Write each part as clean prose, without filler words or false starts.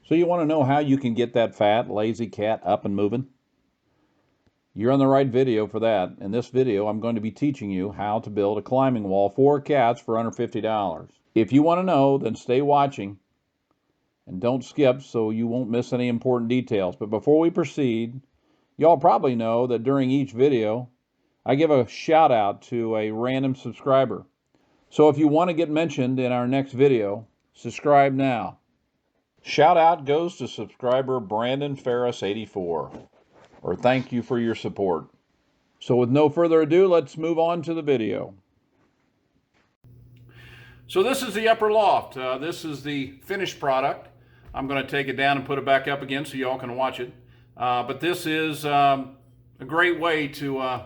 So you want to know how you can get that fat, lazy cat up and moving? You're on the right video for that. In this video, I'm going to be teaching you how to build a climbing wall for cats for under $50. If you want to know, then stay watching and don't skip so you won't miss any important details. But before we proceed, y'all probably know that during each video, I give a shout out to a random subscriber. So if you want to get mentioned in our next video, subscribe now. Shout out goes to subscriber Brandon Ferris 84, or thank you for your support. So with no further ado, let's move on to the video. So this is the upper loft. This is the finished product. I'm going to take it down and put it back up again so y'all can watch it. But this is a great way to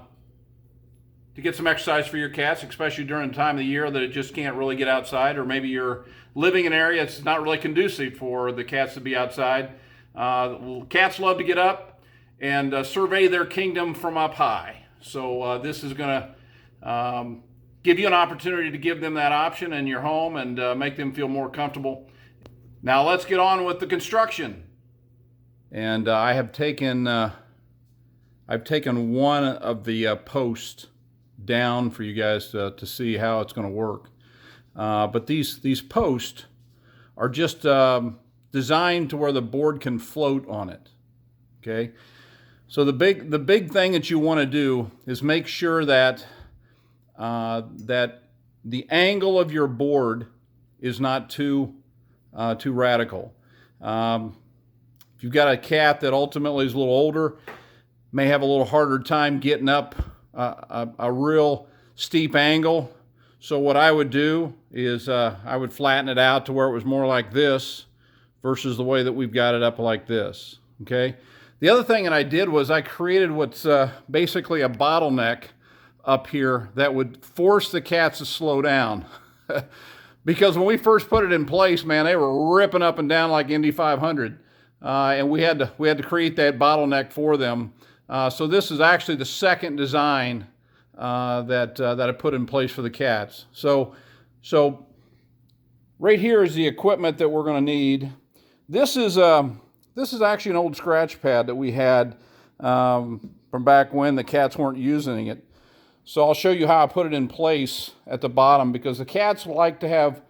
get some exercise for your cats, especially during the time of the year that it just can't really get outside, or maybe you're living in an area that's not really conducive for the cats to be outside. Cats love to get up and survey their kingdom from up high. So this is going to give you an opportunity to give them that option in your home and make them feel more comfortable. Now let's get on with the construction. And I've taken one of the posts down for you guys to see how it's going to work. But these posts are just designed to where the board can float on it. Okay, so the big thing that you want to do is make sure that that the angle of your board is not too radical. If you've got a cat that ultimately is a little older, may have a little harder time getting up a real steep angle. So what I would do is I would flatten it out to where it was more like this versus the way that we've got it up like this. Okay. The other thing that I did was I created what's basically a bottleneck up here that would force the cats to slow down. Because when we first put it in place, man, they were ripping up and down like Indy 500. And we had to create that bottleneck for them. So this is actually the second design that I put in place for the cats. So right here is the equipment that we're going to need. This is actually an old scratch pad that we had from back when the cats weren't using it. So I'll show you how I put it in place at the bottom, because the cats like to have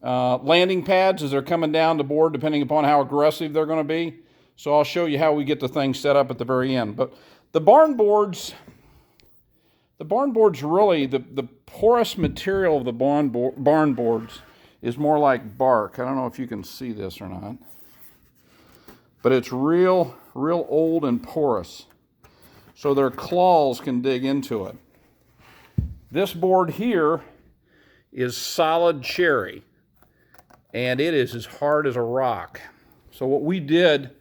landing pads as they're coming down the board, depending upon how aggressive they're going to be. So I'll show you how we get the thing set up at the very end. But the barn boards really, the porous material of the barn boards is more like bark. I don't know if you can see this or not, but it's real old and porous. So their claws can dig into it. This board here is solid cherry, and it is as hard as a rock. So what we did,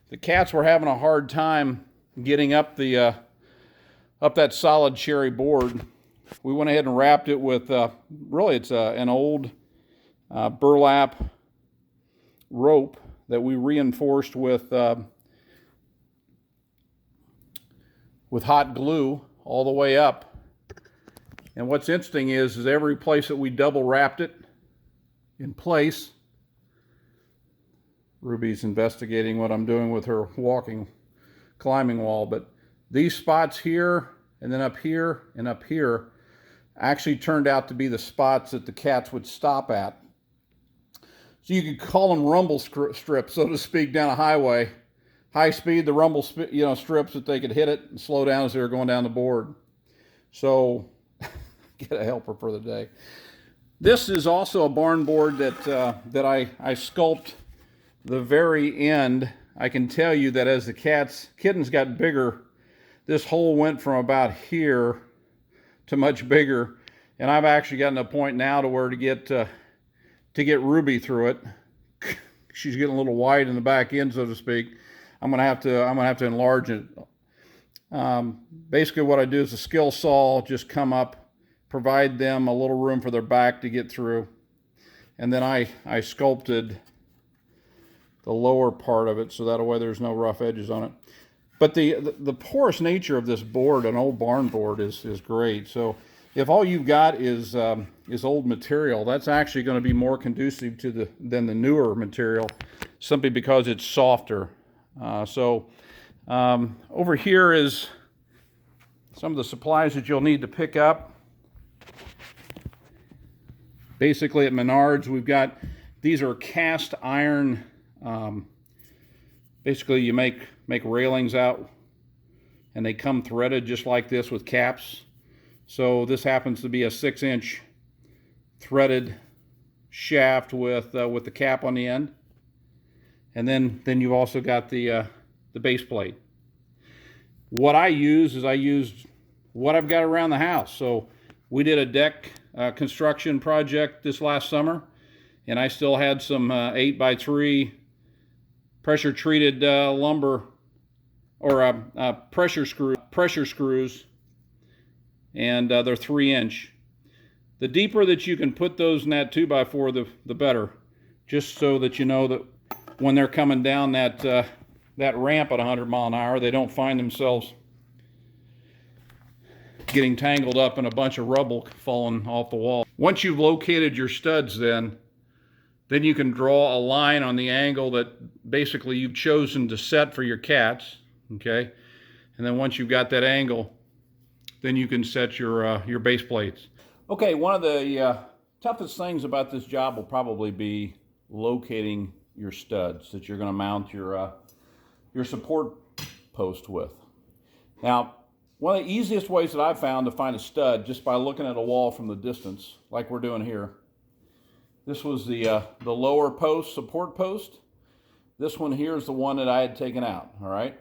the cats were having a hard time getting up that solid cherry board. We went ahead and wrapped it with really it's an old burlap rope that we reinforced with hot glue all the way up. And what's interesting is every place that we double wrapped it in place. Ruby's investigating what I'm doing with her climbing wall, but these spots here and then up here and up here actually turned out to be the spots that the cats would stop at. So you could call them rumble strips, so to speak, down a highway. High speed, the rumble strips that they could hit it and slow down as they were going down the board. So get a helper for the day. This is also a barn board that I sculpt the very end. I can tell you that as the kittens got bigger, this hole went from about here to much bigger, and I've actually gotten to a point now to where to get Ruby through it. She's getting a little wide in the back end, so to speak. I'm gonna have to enlarge it. Basically, what I do is a skill saw, just come up, provide them a little room for their back to get through, and then I sculpted the lower part of it so that way there's no rough edges on it. But the porous nature of this board, an old barn board, is great. So if all you've got is old material, that's actually going to be more conducive to than the newer material. simply because it's softer. Over here is some of the supplies that you'll need to pick up. Basically at Menards, we've got, these are cast iron, basically you make railings out and they come threaded just like this with caps. So this happens to be a 6-inch threaded shaft with the cap on the end. And then you've also got the base plate. What I use is I used what I've got around the house. So we did a deck construction project this last summer, and I still had some 8x3 pressure treated lumber, or pressure screws, and they're 3-inch. The deeper that you can put those in that 2x4, the better, just so that you know that when they're coming down that ramp at 100 mile an hour, they don't find themselves getting tangled up in a bunch of rubble falling off the wall. Once you've located your studs, then you can draw a line on the angle that basically you've chosen to set for your cats, okay? And then once you've got that angle, then you can set your base plates. Okay, one of the toughest things about this job will probably be locating your studs that you're going to mount your support post with. Now, one of the easiest ways that I've found to find a stud, just by looking at a wall from the distance, like we're doing here. This was the lower post, support post. This one here is the one that I had taken out, all right?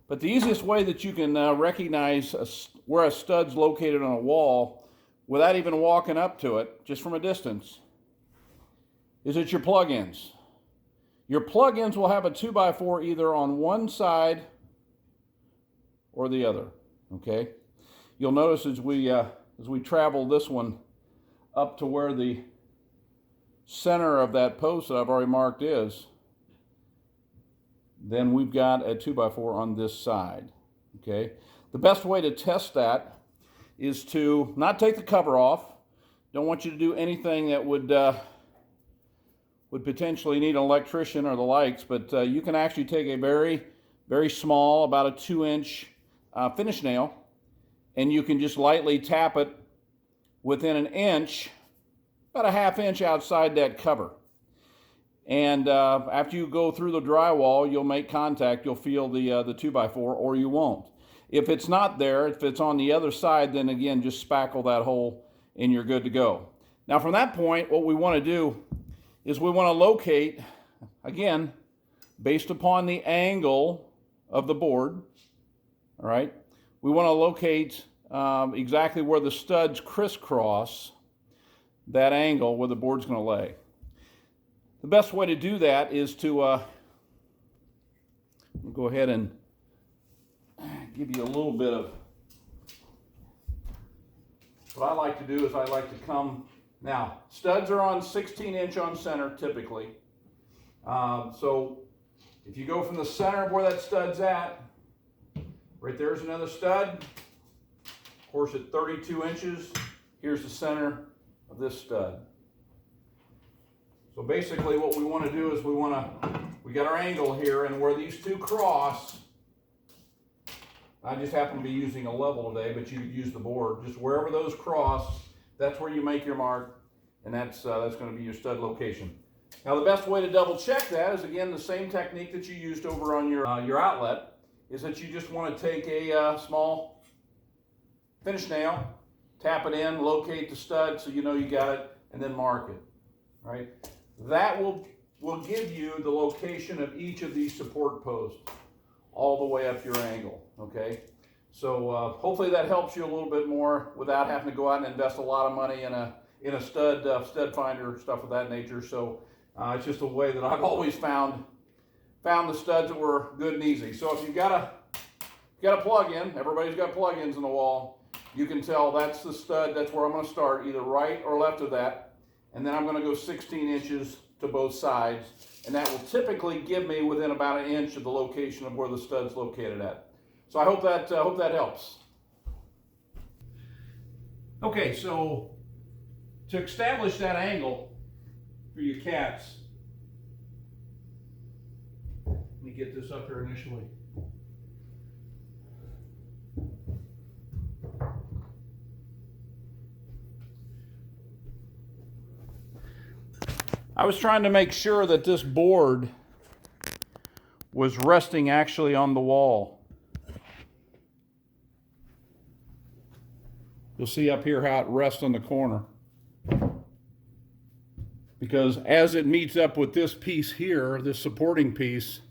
But the easiest way that you can recognize where a stud's located on a wall without even walking up to it, just from a distance, is at your plug-ins. Your plug-ins will have a 2x4 either on one side or the other, okay? You'll notice as we travel this one up to where the center of that post that I've already marked is, then we've got a 2x4 on this side, okay? The best way to test that is to not take the cover off. Don't want you to do anything that would potentially need an electrician or the likes, but you can actually take a very, very small, about a 2-inch finish nail, and you can just lightly tap it within an inch, about a ½ inch outside that cover. And after you go through the drywall, you'll make contact, you'll feel the 2x4, or you won't. If it's not there, if it's on the other side, then again, just spackle that hole and you're good to go. Now from that point, what we want to do is we want to locate, again, based upon the angle of the board, all right? We want to locate exactly where the studs crisscross that angle where the board's going to lay. The best way to do that is to go ahead and give you a little bit of, what I like to do is I like to come, now studs are on 16-inch on center typically. So if you go from the center of where that stud's at, right there's another stud. Of course at 32 inches, here's the center of this stud. So basically what we want to do is we got our angle here, and where these two cross, I just happen to be using a level today, but you could use the board. Just wherever those cross, that's where you make your mark, and that's going to be your stud location. Now the best way to double check that is, again, the same technique that you used over on your outlet, is that you just want to take a small finish nail, tap it in, locate the stud so you know you got it, and then mark it, right? That will give you the location of each of these support posts all the way up your angle, okay? So hopefully that helps you a little bit more without having to go out and invest a lot of money in a stud finder, stuff of that nature. So it's just a way that I've always found the studs that were good and easy. So if you've got a plug-in, everybody's got plug-ins in the wall, you can tell that's the stud, that's where I'm going to start, either right or left of that. And then I'm going to go 16 inches to both sides, and that will typically give me within about an inch of the location of where the stud's located at. So I hope that helps. Okay, so to establish that angle for your cats, me get this up here initially. I was trying to make sure that this board was resting actually on the wall. You'll see up here how it rests on the corner. Because as it meets up with this piece here, this supporting piece,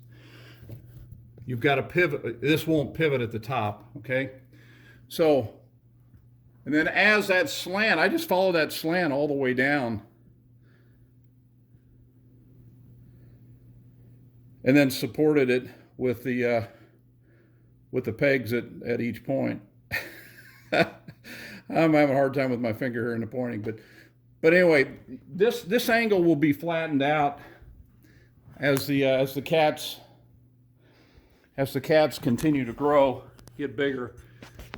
you've got to pivot. This won't pivot at the top, okay? So, and then as that slant, I just follow that slant all the way down. And then supported it with the pegs at each point. I'm having a hard time with my finger here in the pointing, but anyway, this angle will be flattened out as the cats continue to grow, get bigger.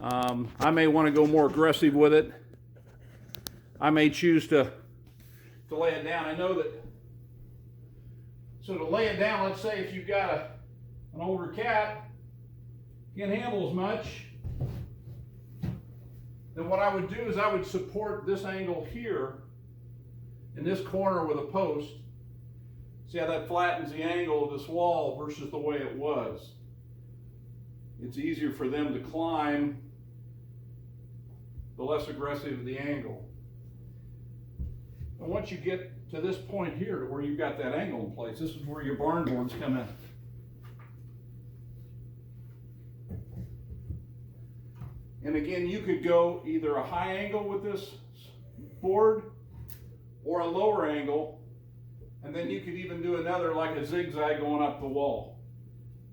I may want to go more aggressive with it. I may choose to lay it down. I know that. So to lay it down, let's say if you've got an older cat, can't handle as much, then what I would do is I would support this angle here in this corner with a post. See how that flattens the angle of this wall versus the way it was. It's easier for them to climb the less aggressive the angle. And once you get to this point here, to where you've got that angle in place, this is where your barn boards come in. And again, you could go either a high angle with this board or a lower angle, and then you could even do another like a zigzag going up the wall.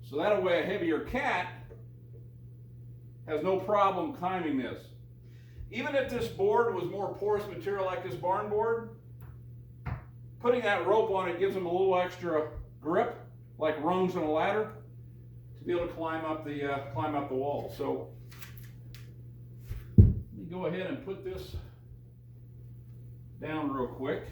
So that way a heavier cat has no problem climbing this. Even if this board was more porous material like this barn board, putting that rope on it gives them a little extra grip, like rungs on a ladder, to be able to climb up the wall. So let me go ahead and put this down real quick.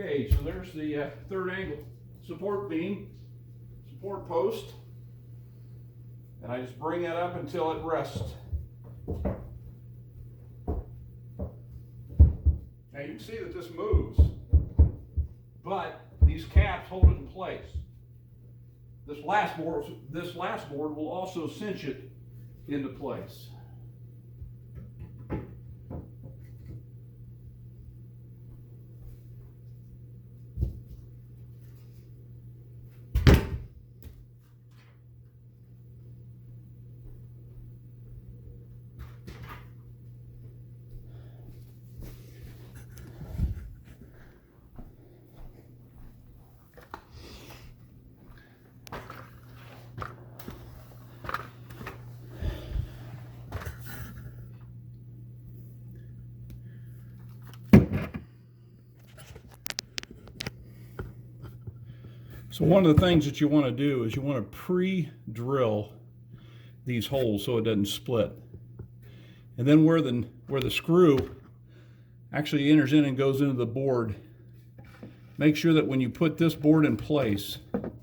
Okay, so there's the third angle support beam, support post, and I just bring it up until it rests. Now you can see that this moves, but these caps hold it in place. This last board will also cinch it into place. So one of the things that you want to do is you want to pre-drill these holes so it doesn't split. And then where the screw actually enters in and goes into the board, make sure that when you put this board in place, I'm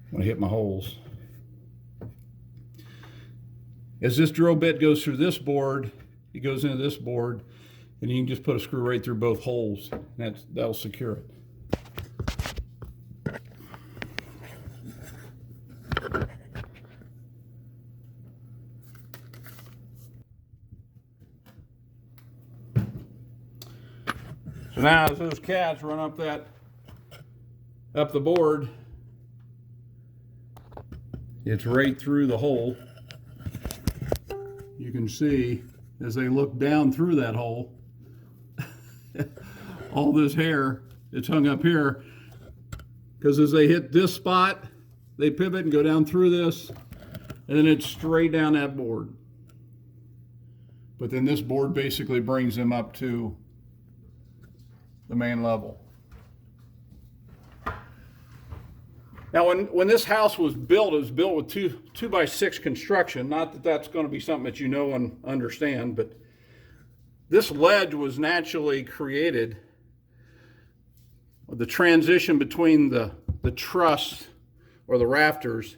going to hit my holes. As this drill bit goes through this board, it goes into this board, and you can just put a screw right through both holes, and that'll secure it. So now as those cats run up the board, it's right through the hole. You can see as they look down through that hole, all this hair, it's hung up here, because as they hit this spot, they pivot and go down through this, and then it's straight down that board. But then this board basically brings them up to the main level. Now, when this house was built, it was built with 2x6 construction. Not that that's going to be something that you know and understand, but this ledge was naturally created. The transition between the truss or the rafters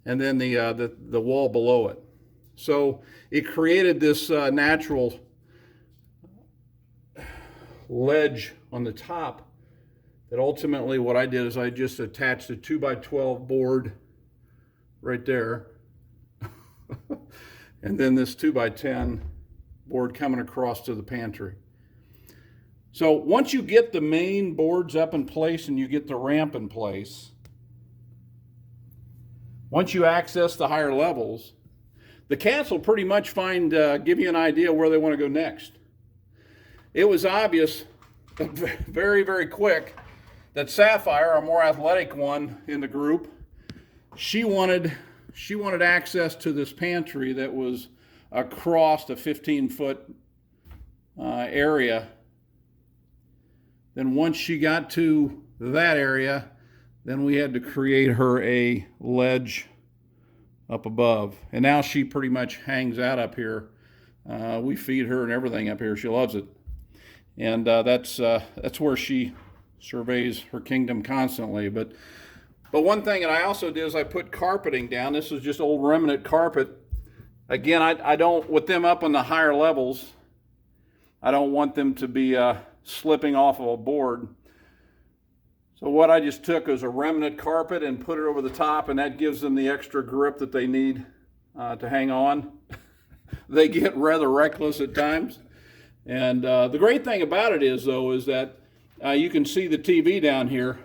and then the wall below it. So it created this natural ledge on the top that ultimately what I did is I just attached a 2x12 board right there and then this 2x10 board coming across to the pantry. So once you get the main boards up in place and you get the ramp in place, once you access the higher levels, the cats will pretty much give you an idea where they want to go next. It was obvious very, very quick that Safire, our more athletic one in the group, she wanted access to this pantry that was across a 15-foot area. Then once she got to that area, then we had to create her a ledge up above. And now she pretty much hangs out up here. We feed her and everything up here. She loves it. And that's where she surveys her kingdom constantly. But one thing that I also did is I put carpeting down. This is just old remnant carpet. Again, I don't, with them up on the higher levels, I don't want them to be slipping off of a board. So what I just took was a remnant carpet and put it over the top, and that gives them the extra grip that they need to hang on. They get rather reckless at times. And the great thing about it is, though, is that you can see the TV down here.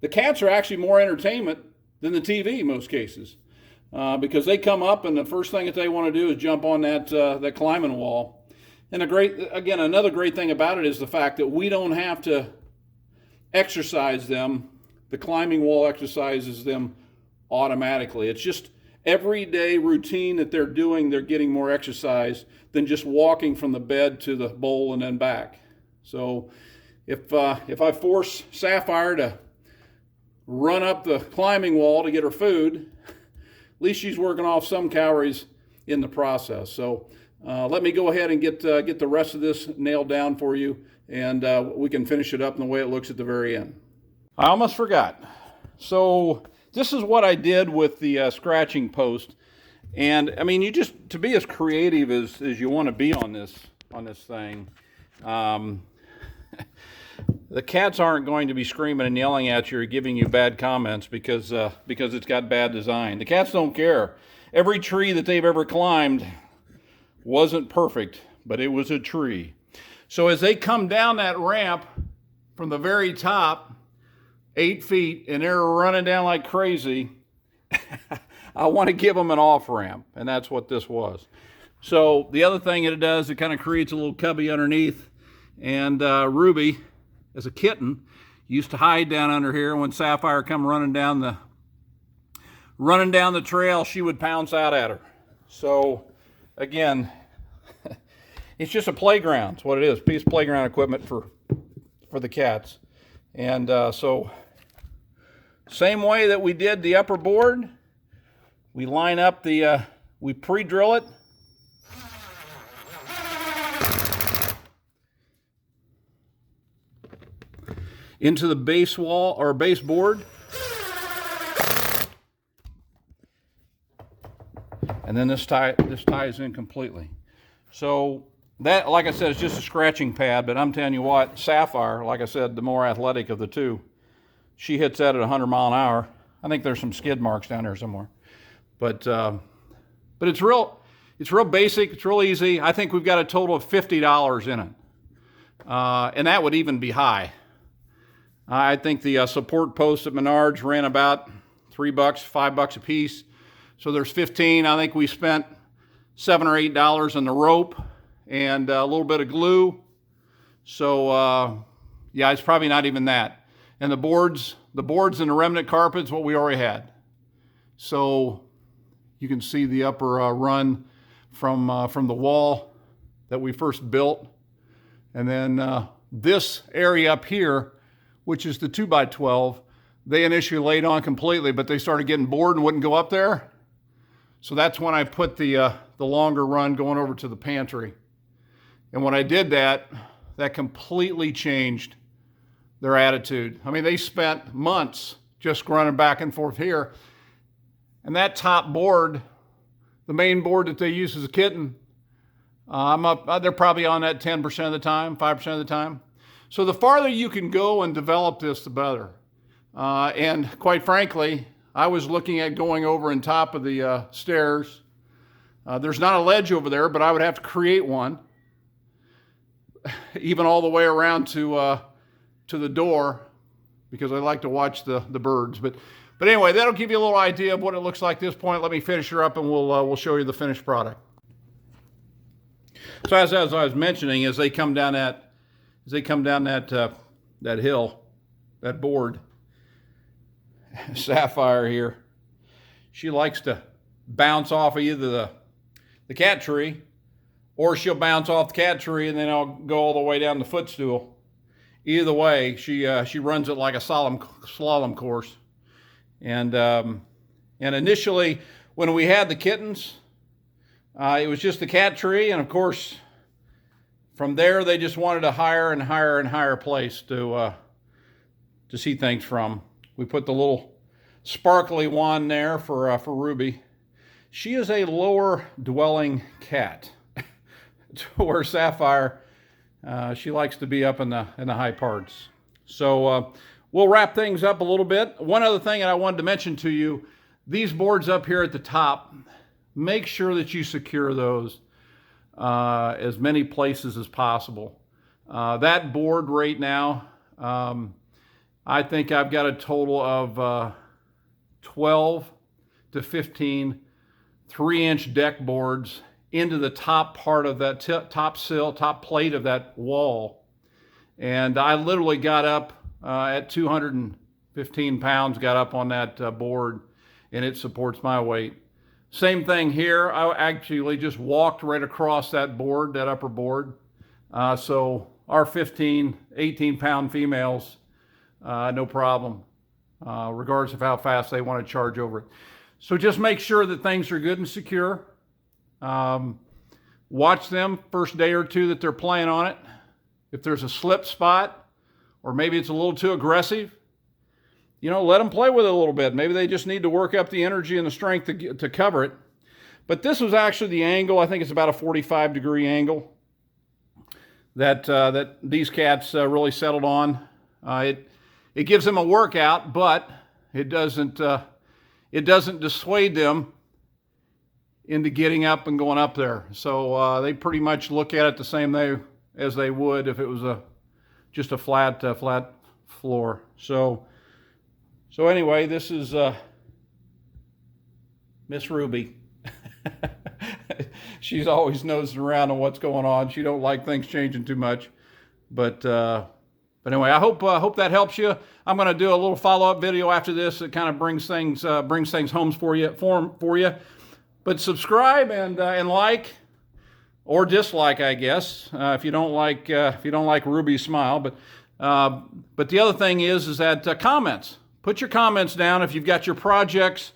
The cats are actually more entertainment than the TV in most cases, because they come up and the first thing that they want to do is jump on that climbing wall. And another great thing about it is the fact that we don't have to exercise them. The climbing wall exercises them automatically. It's just everyday routine that they're doing. They're getting more exercise than just walking from the bed to the bowl and then back. So if I force Safire to run up the climbing wall to get her food, at least she's working off some calories in the process. So let me go ahead and get the rest of this nailed down for you, and we can finish it up in the way it looks at the very end. I almost forgot. So this is what I did with the scratching post. And I mean, you just, to be as creative as you want to be on this thing, the cats aren't going to be screaming and yelling at you or giving you bad comments because it's got bad design. The cats don't care. Every tree that they've ever climbed wasn't perfect, but it was a tree. So as they come down that ramp from the very top, 8 feet, and they're running down like crazy, I want to give them an off ramp, and that's what this was. So the other thing that it does, it kind of creates a little cubby underneath. And Ruby, as a kitten, used to hide down under here. When Safire come running down the trail, she would pounce out at her. So again, it's just a playground. It's what it is. Piece of playground equipment for the cats. And so same way that we did the upper board, we line up we pre-drill it. Into the base wall or base board. And then this ties in completely. So that, like I said, is just a scratching pad, but I'm telling you what, Safire, like I said, the more athletic of the two, she hits that at 100 mile an hour. I think there's some skid marks down there somewhere. But it's real basic, it's real easy. I think we've got a total of $50 in it. and that would even be high. I think the support posts at Menards ran about $3, $5 a piece. So there's 15. I think we spent $7 or $8 on the rope and a little bit of glue. So yeah, it's probably not even that. And the boards and the remnant carpet's what we already had. So you can see the upper run from the wall that we first built. And then this area up here, which is the 2x12, they initially laid on completely, but they started getting bored and wouldn't go up there. So that's when I put the longer run going over to the pantry. And when I did that, that completely changed their attitude. I mean, they spent months just running back and forth here. And that top board, the main board that they use as a kitten, they're probably on that 10% of the time, 5% of the time. So the farther you can go and develop this, the better. And quite frankly, I was looking at going over on top of the stairs. There's not a ledge over there, but I would have to create one, even all the way around to the door, because I like to watch the birds. But anyway, that'll give you a little idea of what it looks like at this point. Let me finish her up, and we'll show you the finished product. So as I was mentioning, as they come down that hill, that board, Safire here, she likes to bounce off of either the cat tree, or she'll bounce off the cat tree and then I'll go all the way down the footstool. Either way, she runs it like a slalom course. And initially, when we had the kittens, it was just the cat tree, and of course, from there they just wanted a higher and higher and higher place to see things from. We put the little sparkly wand there for Ruby. She is a lower dwelling cat, to where Safire, she likes to be up in the high parts. So we'll wrap things up a little bit. One other thing that I wanted to mention to you, these boards up here at the top, make sure that you secure those as many places as possible. That board right now, I think I've got a total of 12 to 15 3-inch deck boards into the top part of that top plate of that wall. And I literally got up at 215 pounds, got up on that board, and it supports my weight. Same thing here. I actually just walked right across that board, that upper board. So our 15, 18-pound females, no problem, regardless of how fast they want to charge over it. So just make sure that things are good and secure. Watch them first day or two that they're playing on it. If there's a slip spot, or maybe it's a little too aggressive, let them play with it a little bit. Maybe they just need to work up the energy and the strength to cover it. But this was actually the angle. I think it's about a 45-degree angle that these cats really settled on. It gives them a workout, but it doesn't dissuade them into getting up and going up there. So they pretty much look at it the same way as they would if it was just a flat floor. So anyway, this is Miss Ruby. She's always nosing around on what's going on. She don't like things changing too much. But anyway, I hope that helps you. I'm going to do a little follow-up video after this that kind of brings things home for you. But subscribe and like or dislike, I guess, if you don't like Ruby's smile. But the other thing is that comments. Put your comments down if you've got your projects.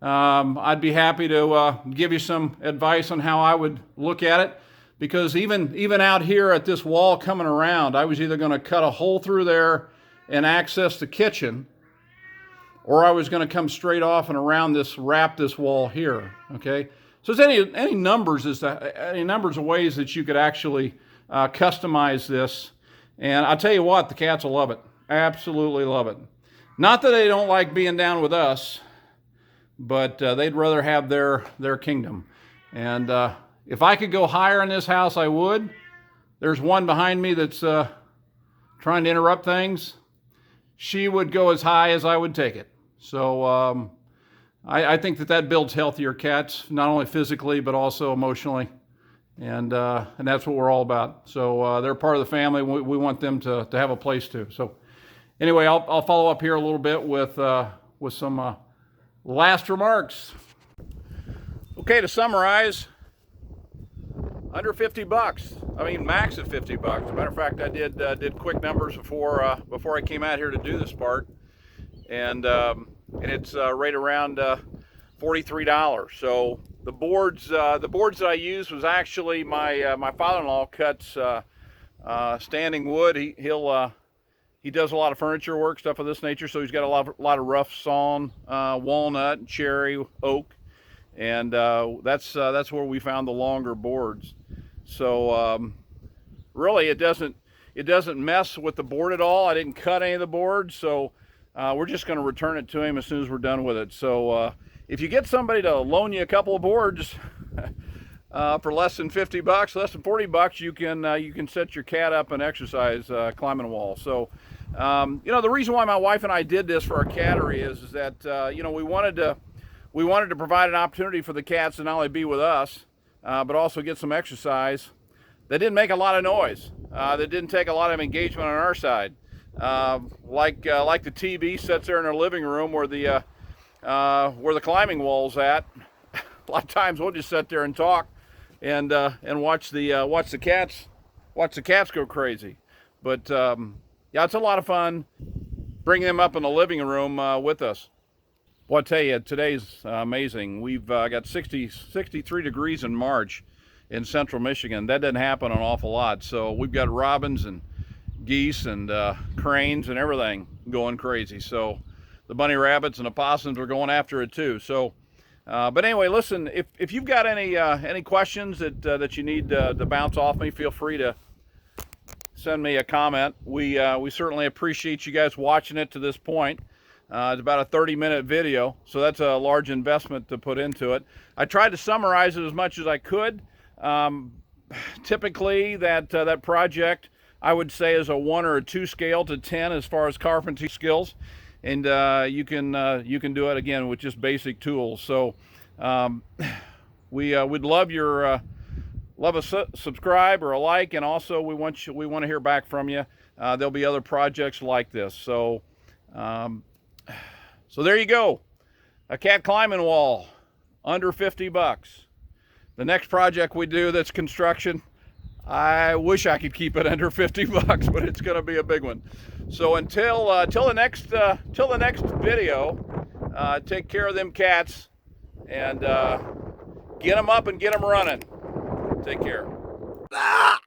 I'd be happy to give you some advice on how I would look at it. Because even out here at this wall coming around, I was either going to cut a hole through there and access the kitchen, or I was going to come straight off and around wrap this wall here. Okay, so there's any numbers of ways that you could actually customize this, and I'll tell you what, the cats will love it, absolutely love it. Not that they don't like being down with us, but they'd rather have their kingdom. And if I could go higher in this house, I would. There's one behind me that's trying to interrupt things. She would go as high as I would take it. So I think that builds healthier cats, not only physically but also emotionally, and that's what we're all about. So they're part of the family. We want them to have a place too. So anyway, I'll follow up here a little bit with some last remarks. Okay, to summarize, under 50 bucks. I mean, max at 50 bucks. As a matter of fact, I did quick numbers before I came out here to do this part, and it's right around $43. So the boards that I used was actually my father-in-law cuts standing wood. He does a lot of furniture work, stuff of this nature. So he's got a lot of rough sawn walnut, cherry, oak, and that's where we found the longer boards. So really, it doesn't mess with the board at all. I didn't cut any of the boards, so we're just going to return it to him as soon as we're done with it. So if you get somebody to loan you a couple of boards for less than 50 bucks, less than 40 bucks, you can set your cat up and exercise climbing a wall. So the reason why my wife and I did this for our cattery is that we wanted to provide an opportunity for the cats to not only be with us, but also get some exercise. That didn't make a lot of noise. That didn't take a lot of engagement on our side. Like the TV sits there in our living room where the climbing wall's at. A lot of times we'll just sit there and talk and watch the cats go crazy. But yeah, it's a lot of fun bringing them up in the living room with us. Well, I tell you, today's amazing. We've got 63 degrees in March in central Michigan. That doesn't happen an awful lot. So we've got robins and geese and cranes and everything going crazy. So the bunny rabbits and opossums are going after it too. So, but anyway, listen, if you've got any questions that you need to bounce off me, feel free to send me a comment. We certainly appreciate you guys watching it to this point. It's about a 30-minute video, so that's a large investment to put into it. I tried to summarize it as much as I could. Typically, that project, I would say, is a 1 or a 2 scale to 10 as far as carpentry skills, and you can do it again with just basic tools. So we'd love your subscribe or a like, and also we want to hear back from you. There'll be other projects like this. So there you go, a cat climbing wall under 50 bucks. The next project we do that's construction, I wish I could keep it under 50 bucks, but it's going to be a big one. So until the next video, take care of them cats and get them up and get them running. Take care. Ah!